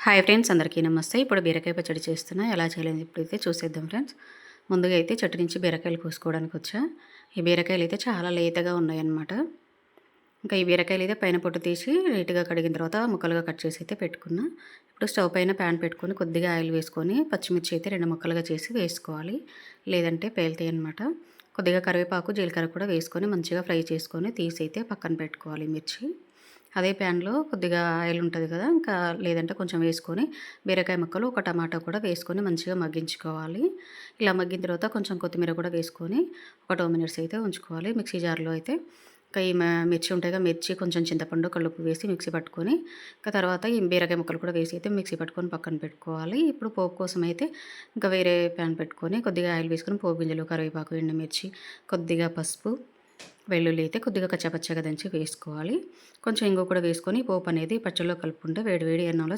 Hi friends, అందరికీ నమస్తే. ఇప్పుడు బీరకాయ పచ్చడి చేస్తున్నా. ఎలా చేయాలని ఇప్పుడైతే చూసేద్దాం ఫ్రెండ్స్. ముందుగా అయితే చెట్టు నుంచి బీరకాయలు కోసుకోవడానికి వచ్చా. ఈ బీరకాయలు అయితే చాలా లేతగా ఉన్నాయన్నమాట. ఇంకా ఈ బీరకాయలు అయితే పైన పొట్టు తీసి నీట్గా కడిగిన తర్వాత ముక్కలుగా కట్ చేసి అయితే పెట్టుకున్నా. ఇప్పుడు స్టవ్ పైన ప్యాన్ పెట్టుకొని కొద్దిగా ఆయిల్ వేసుకొని పచ్చిమిర్చి అయితే 2 ముక్కలుగా చేసి వేసుకోవాలి, లేదంటే పేలుతాయి అన్నమాట. కొద్దిగా కరివేపాకు, జీలకర్ర కూడా వేసుకొని మంచిగా ఫ్రై చేసుకొని తీసి అయితే పక్కన పెట్టుకోవాలి మిర్చి. అదే ప్యాన్లో కొద్దిగా ఆయిల్ ఉంటుంది కదా, ఇంకా లేదంటే కొంచెం వేసుకొని బీరకాయ ముక్కలు, ఒక టమాటా కూడా వేసుకొని మంచిగా మగ్గించుకోవాలి. ఇలా మగ్గిన తర్వాత కొంచెం కొత్తిమీర కూడా వేసుకొని ఒక 2 మినిట్స్ అయితే ఉంచుకోవాలి. మిక్సీ జార్లో అయితే ఇంకా ఈ మిర్చి ఉంటాయి కదా, మిర్చి కొంచెం చింతపండు, కల్లుప్పు వేసి మిక్సీ పట్టుకొని ఇంకా తర్వాత ఈ బీరకాయ ముక్కలు కూడా వేసి అయితే మిక్సీ పట్టుకొని పక్కన పెట్టుకోవాలి. ఇప్పుడు పోపు కోసం అయితే ఇంకా వేరే ప్యాన్ పెట్టుకొని కొద్దిగా ఆయిల్ వేసుకొని పోపు గింజలు, కరివేపాకు, ఎండుమిర్చి, కొద్దిగా పసుపు, వెల్లుల్లి అయితే కొద్దిగా కచ్చాపచ్చాగా దంచి వేసుకోవాలి. కొంచెం ఇంగువ కూడా వేసుకొని పోపు అనేది పచ్చడిలో కలుపుకుంటే వేడి వేడి అన్నంలో